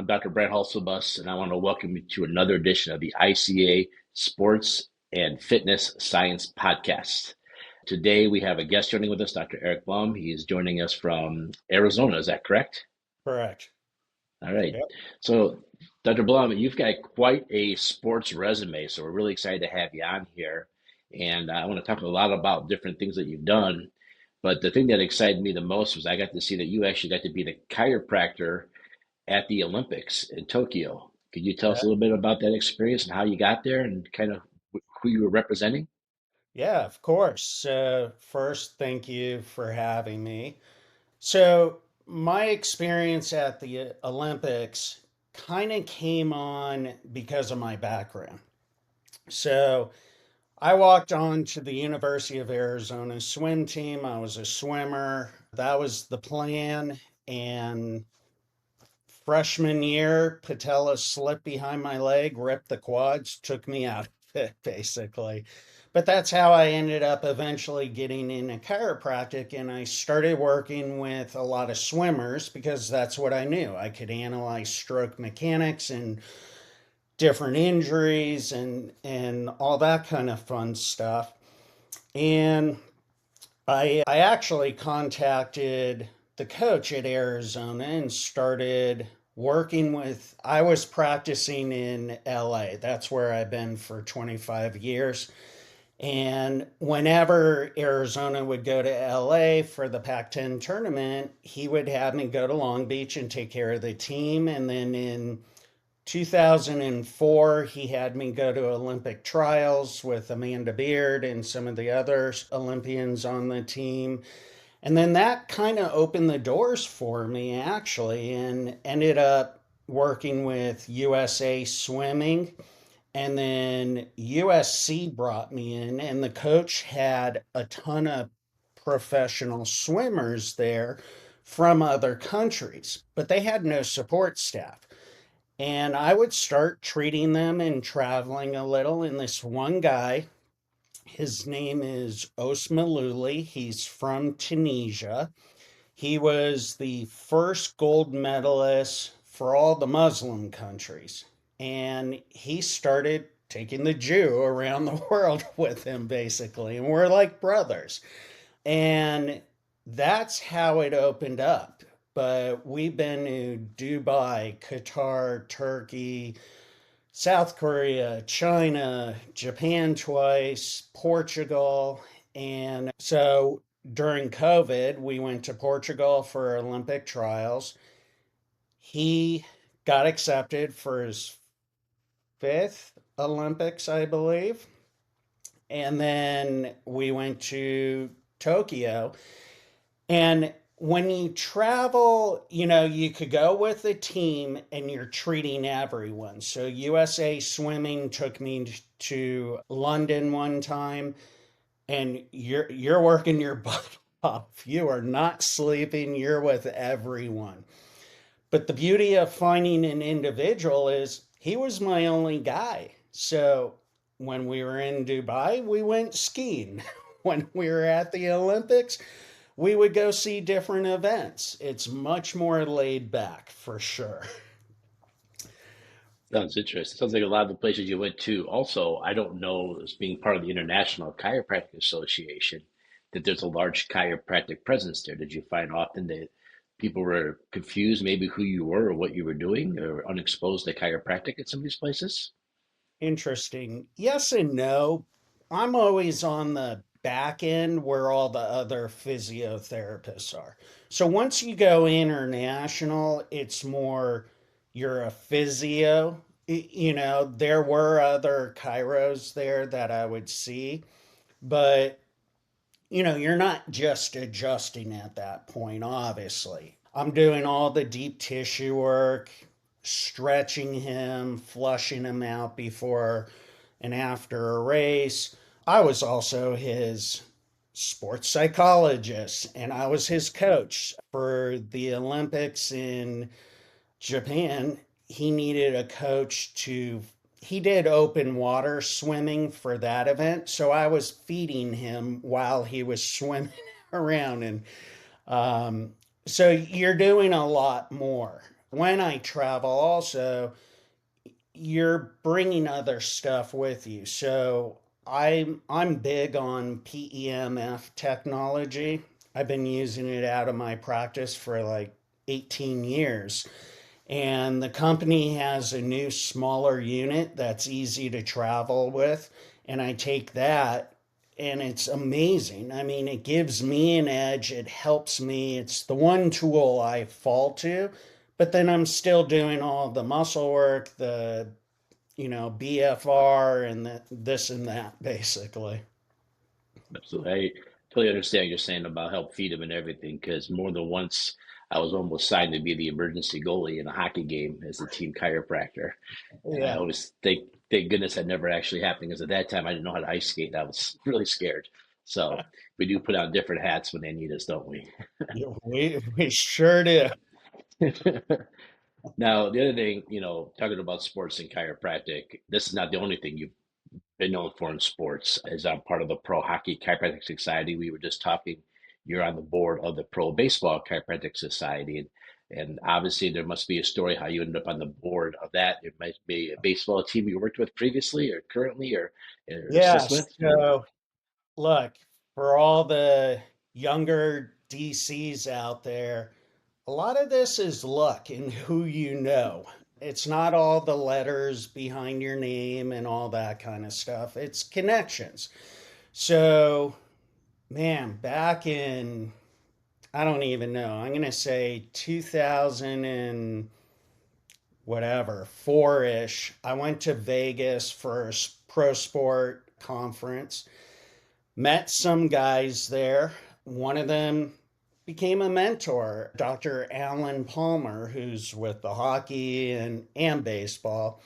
Dr. Brant Hulsebus, and I want to welcome you to another edition of the ICA Sports and Fitness Science Podcast. Today we have a guest joining with us, Dr. Eric Blum. He is joining us from Arizona. Is that correct? Correct. All right. Yep. So, Dr. Blum, you've got quite a sports resume, so we're really excited to have you on here. And I want to talk a lot about different things that you've done. But the thing that excited me the most was I got to see that you actually got to be the chiropractor at the Olympics in Tokyo. Could you tell us a Yeah. little bit about that experience and how you got there and kind of who you were representing? Yeah, of course. First, thank you for having me. So, my experience at the Olympics kind of came on because of my background. So, I walked on to the University of Arizona swim team. I was a swimmer. That was the plan. And freshman year, patella slipped behind my leg, ripped the quads, took me out of it, basically. But that's how I ended up eventually getting into chiropractic. And I started working with a lot of swimmers because that's what I knew. I could analyze stroke mechanics and different injuries and all that kind of fun stuff. And I actually contacted the coach at Arizona and started working with, I was practicing in LA. That's where I've been for 25 years. And whenever Arizona would go to LA for the Pac 10 tournament, he would have me go to Long Beach and take care of the team. And then in 2004, he had me go to Olympic trials with Amanda Beard and some of the other Olympians on the team. And then that kind of opened the doors for me, actually, and ended up working with USA Swimming. And then USC brought me in, and the coach had a ton of professional swimmers there from other countries, but they had no support staff. And I would start treating them and traveling a little. And this one guy, his name is Osmaluli. He's from Tunisia. He was the first gold medalist for all the Muslim countries. And he started taking the Jew around the world with him, basically. And we're like brothers. And that's how it opened up. But we've been to Dubai, Qatar, Turkey, South Korea, China, Japan twice, Portugal. And so during COVID, we went to Portugal for Olympic trials. He got accepted for his fifth Olympics, I believe. And then we went to Tokyo. And when you travel, you could go with a team and you're treating everyone. So USA Swimming took me to London one time and you're working your butt off. You are not sleeping, you're with everyone. But the beauty of finding an individual is he was my only guy. So when we were in Dubai, we went skiing. When we were at the Olympics, we would go see different events. It's much more laid back for sure. Sounds interesting. Sounds like a lot of the places you went to. Also, I don't know, as being part of the International Chiropractic Association, that there's a large chiropractic presence there. Did you find often that people were confused, maybe who you were or what you were doing, or unexposed to chiropractic at some of these places? Interesting. Yes and no. I'm always on the back end where all the other physiotherapists are. So once you go international, it's more you're a physio. There were other chiros there that I would see, but you're not just adjusting at that point, obviously. I'm doing all the deep tissue work, stretching him, flushing him out before and after a race. I was also his sports psychologist and I was his coach for the Olympics in Japan. He needed a coach to he did open water swimming for that event, so I was feeding him while he was swimming around. And so you're doing a lot more. when I travel, also, you're bringing other stuff with you. So I'm big on PEMF technology. I've been using it out of my practice for like 18 years. And the company has a new smaller unit that's easy to travel with. And I take that and it's amazing. I mean, it gives me an edge. It helps me. It's the one tool I fall to, but then I'm still doing all the muscle work, the, BFR and this and that, basically. Absolutely. I totally understand what you're saying about help feed him and everything, because more than once I was almost signed to be the emergency goalie in a hockey game as a team chiropractor. And I Yeah. always thank goodness that never actually happened, because at that time I didn't know how to ice skate. I was really scared. So we do put on different hats when they need us, don't we? Yeah, we sure do. Now, the other thing, talking about sports and chiropractic, this is not the only thing you've been known for in sports. As I'm part of the Pro Hockey Chiropractic Society, we were just talking. You're on the board of the Pro Baseball Chiropractic Society, and obviously there must be a story how you ended up on the board of that. It might be a baseball team you worked with previously, or currently, or assist Yes. with. So look, for all the younger DCs out there, a lot of this is luck and who you know. It's not all the letters behind your name and all that kind of stuff. It's connections. So, man, back in, I don't even know, I'm going to say 2000 and whatever, 4-ish, I went to Vegas for a pro sport conference. Met some guys there. One of them became a mentor, Dr. Alan Palmer, who's with the hockey and baseball.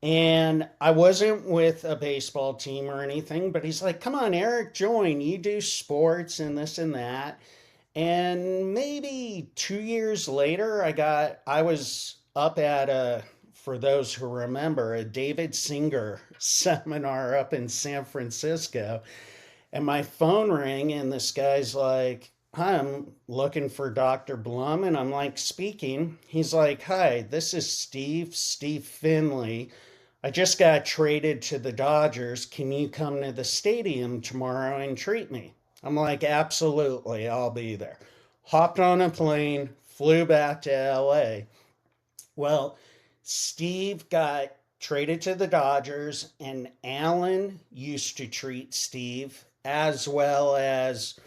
And I wasn't with a baseball team or anything, but he's like, come on, Eric, join. You do sports and this and that. And maybe 2 years later, I was up at for those who remember, a David Singer seminar up in San Francisco. And my phone rang, and this guy's like, hi, I'm looking for Dr. Blum. And I'm like, speaking. He's like, hi, this is Steve Finley. I just got traded to the Dodgers. Can you come to the stadium tomorrow and treat me? I'm like, absolutely, I'll be there. Hopped on a plane, flew back to LA. Well, Steve got traded to the Dodgers, and Alan used to treat Steve as well as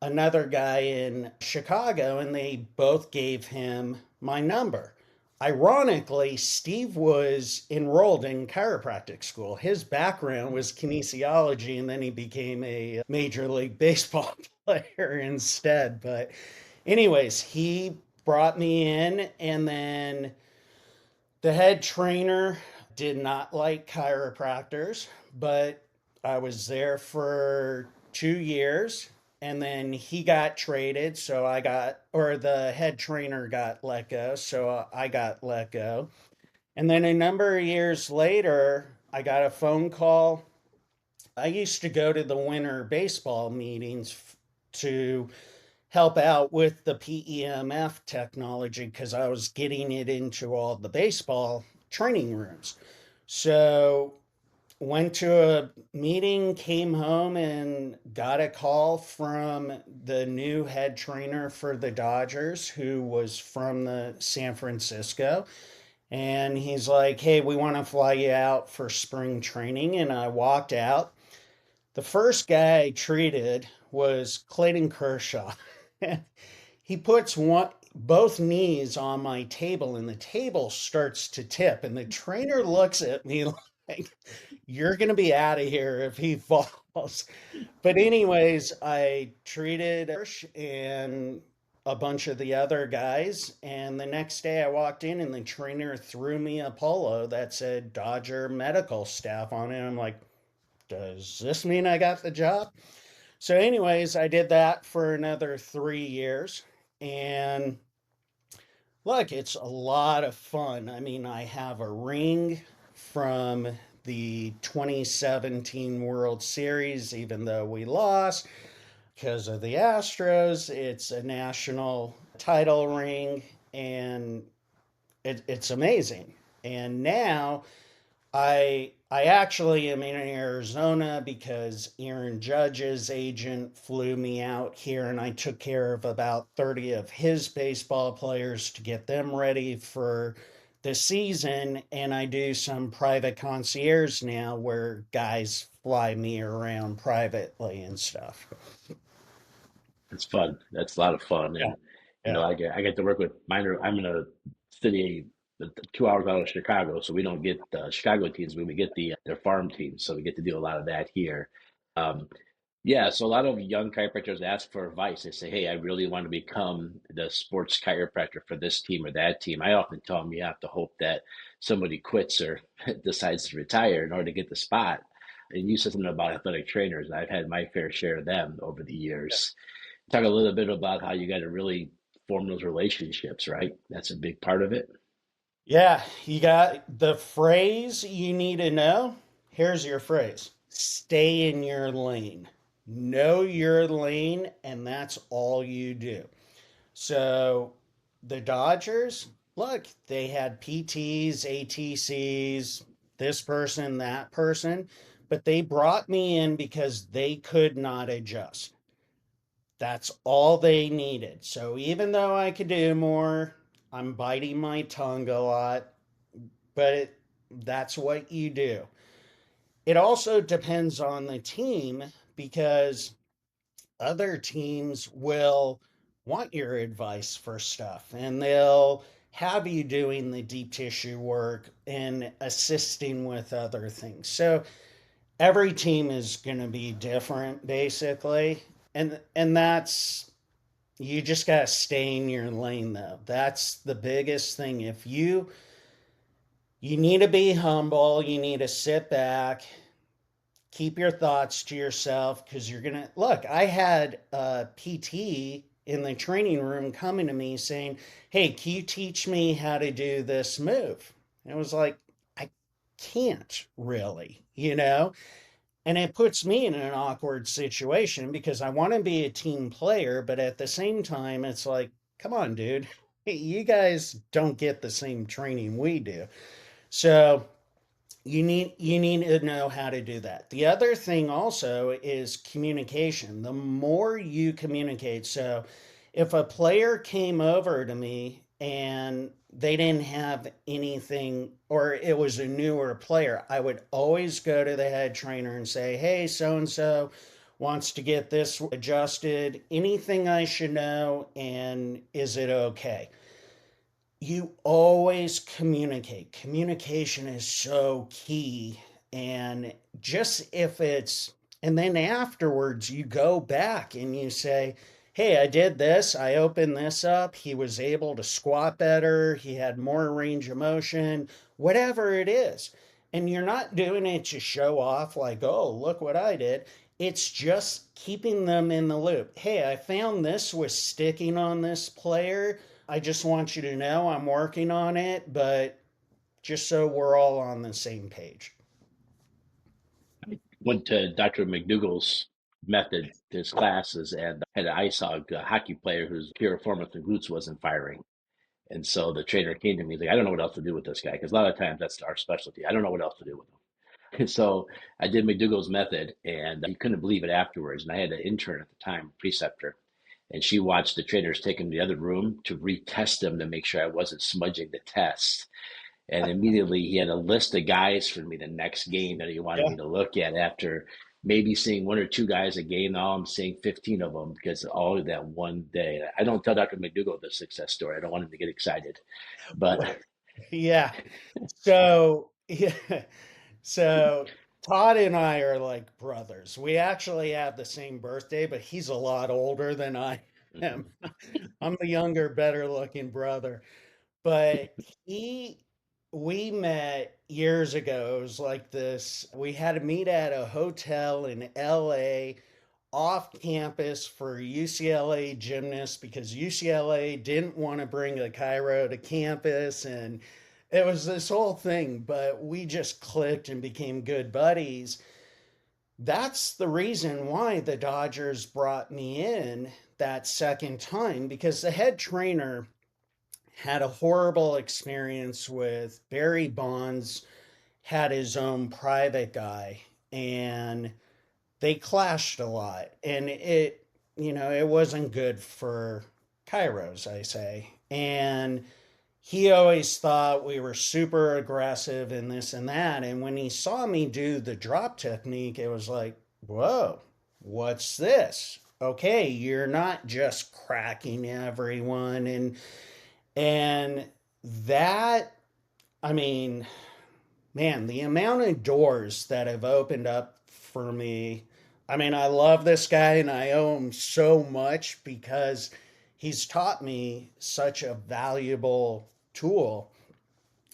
another guy in Chicago, and they both gave him my number. Ironically, Steve was enrolled in chiropractic school. His background was kinesiology, and then he became a Major League Baseball player instead. But, anyways, he brought me in, and then the head trainer did not like chiropractors, but I was there for 2 years and then he got traded. So or the head trainer got let go. So I got let go. And then a number of years later, I got a phone call. I used to go to the winter baseball meetings to help out with the PEMF technology because I was getting it into all the baseball training rooms. So went to a meeting, came home and got a call from the new head trainer for the Dodgers who was from the San Francisco. And he's like, hey, we want to fly you out for spring training. And I walked out. The first guy I treated was Clayton Kershaw. He puts both knees on my table and the table starts to tip and the trainer looks at me like you're going to be out of here if he falls. But anyways, I treated and a bunch of the other guys, and the next day I walked in and the trainer threw me a polo that said Dodger medical staff on it. I'm like, does this mean I got the job? So anyways, I did that for another 3 years. And look, it's a lot of fun. I mean, I have a ring from the 2017 World Series, even though we lost because of the Astros. It's a national title ring. And it's amazing. And now I actually am in Arizona because Aaron Judge's agent flew me out here, and I took care of about 30 of his baseball players to get them ready for the season. And I do some private concierge now where guys fly me around privately and stuff. It's fun. That's a lot of fun, Yeah. and Yeah. I get to work with minor. I'm in a city 2 hours out of Chicago, so we don't get the Chicago teams. We get their farm teams, so we get to do a lot of that here. Um, yeah, so a lot of young chiropractors ask for advice. They say, "Hey, I really want to become the sports chiropractor for this team or that team." I often tell them you have to hope that somebody quits or decides to retire in order to get the spot. And you said something about athletic trainers. I've had my fair share of them over the years. Talk a little bit about how you got to really form those relationships, right? That's a big part of it. Yeah, you got the phrase you need to know. Here's your phrase: stay in your lane. Know your lane, and that's all you do. So the Dodgers, look, they had PTs, ATCs, this person, that person, but they brought me in because they could not adjust. That's all they needed. So even though I could do more, I'm biting my tongue a lot, but that's what you do. It also depends on the team because other teams will want your advice for stuff and they'll have you doing the deep tissue work and assisting with other things. So every team is going to be different basically. And that's you just got to stay in your lane though. That's the biggest thing. If you need to be humble, you need to sit back, keep your thoughts to yourself because you're going to look. I had a PT in the training room coming to me saying, "Hey, can you teach me how to do this move?" And I was like, I can't really. And it puts me in an awkward situation because I want to be a team player, but at the same time, it's like, come on, dude. You guys don't get the same training we do. So you need to know how to do that. The other thing also is communication. The more you communicate, so if a player came over to me and they didn't have anything or it was a newer player, I would always go to the head trainer and say, "Hey, so and so wants to get this adjusted. Anything I should know, and is it okay?" You always communicate. Communication is so key. And just if it's, and then afterwards you go back and you say, "Hey, I did this. I opened this up. He was able to squat better. He had more range of motion," whatever it is. And you're not doing it to show off, like, "Oh, look what I did." It's just keeping them in the loop. "Hey, I found this was sticking on this player. I just want you to know I'm working on it, but just so we're all on the same page." Went to Dr. McDougall's method, his classes, and had an ice hog hockey player whose piriformis and glutes wasn't firing. And so the trainer came to me, he's like, I don't know what else to do with this guy, because a lot of times that's our specialty. I don't know what else to do with him. So I did McDougall's method, and he couldn't believe it afterwards. And I had an intern at the time, preceptor, and she watched the trainers take him to the other room to retest him to make sure I wasn't smudging the test. And immediately he had a list of guys for me the next game that he wanted Yeah. me to look at after maybe seeing one or two guys a game. Now I'm seeing 15 of them because all of that one day. I don't tell Dr. McDougall the success story. I don't want him to get excited. But Yeah. So, yeah. So Todd and I are like brothers. We actually have the same birthday, but he's a lot older than I am. I'm the younger, better looking brother. But he, we met years ago. It was like this. We had to meet at a hotel in LA off campus for UCLA gymnasts because UCLA didn't want to bring a Cairo to campus. And it was this whole thing, but we just clicked and became good buddies. That's the reason why the Dodgers brought me in that second time because the head trainer had a horrible experience with Barry Bonds, had his own private guy, and they clashed a lot. And it wasn't good for Kairos, I say. And he always thought we were super aggressive and this and that. And when he saw me do the drop technique, it was like, whoa, what's this? Okay, you're not just cracking everyone. And that, I mean, man, the amount of doors that have opened up for me. I mean, I love this guy and I owe him so much because he's taught me such a valuable tool.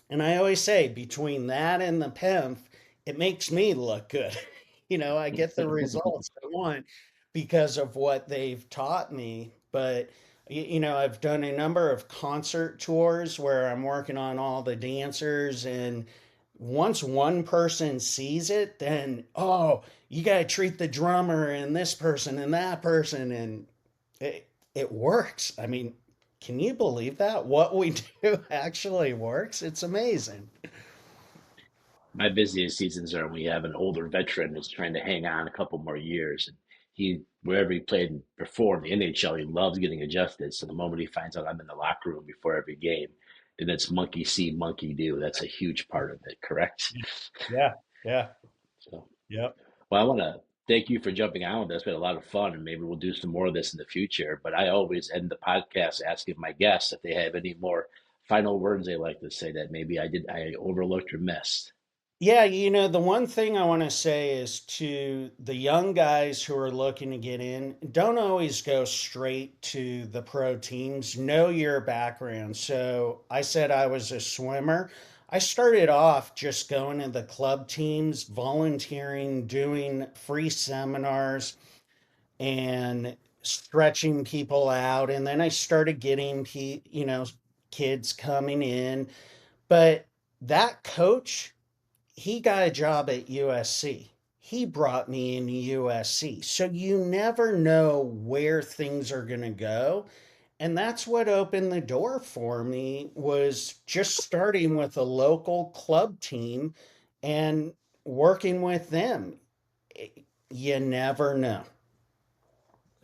And I always say between that and the PEMF, it makes me look good. I get the results I want because of what they've taught me. But, I've done a number of concert tours where I'm working on all the dancers. And once one person sees it, then, oh, you got to treat the drummer and this person and that person. And it works. I mean, can you believe that? What we do actually works. It's amazing. My busiest seasons are when we have an older veteran who's trying to hang on a couple more years. And wherever he played and performed, the NHL, he loves getting adjusted. So the moment he finds out I'm in the locker room before every game, then it's monkey see, monkey do. That's a huge part of it, correct? Yeah, yeah, So, yep. well, I want to thank you for jumping on with us. It's been a lot of fun, and maybe we'll do some more of this in the future. But I always end the podcast asking my guests if they have any more final words they like to say that maybe I overlooked or missed. Yeah, the one thing I want to say is to the young guys who are looking to get in, don't always go straight to the pro teams. Know your background. So I said I was a swimmer. I started off just going to the club teams, volunteering, doing free seminars, and stretching people out. And then I started getting, kids coming in. But that coach, he got a job at USC. He brought me into USC. So you never know where things are going to go. And that's what opened the door for me was just starting with a local club team and working with them. You never know.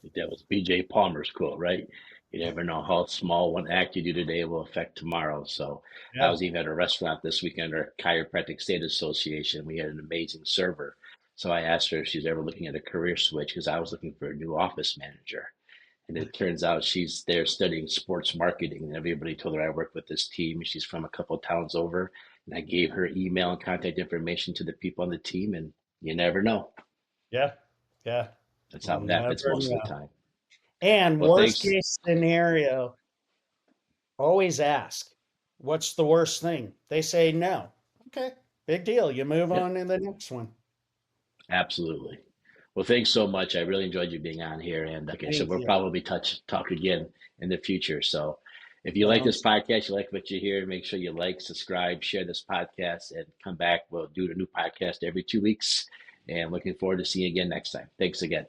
Think that was BJ Palmer's quote, right? You never know how small one act you do today will affect tomorrow. So I Yeah. was even at a restaurant this weekend, our Chiropractic State Association. We had an amazing server. So I asked her if she's ever looking at a career switch because I was looking for a new office manager. And it turns out she's there studying sports marketing. And everybody told her I work with this team. She's from a couple of towns over. And I gave her email and contact information to the people on the team. And you never know. Yeah. Yeah. That's how it happens Never most of the know. time. And Well, worst thanks. case scenario, always ask, what's the worst thing? They say no. Okay, big deal. You move Yep. on to the next one. Absolutely. Well, thanks so much. I really enjoyed you being on here. And like I said, Thank we'll you. probably talk again in the future. So if you like this Sounds podcast, you like what you hear, make sure you like, subscribe, share this podcast, and come back. We'll do a new podcast every 2 weeks. And looking forward to seeing you again next time. Thanks again.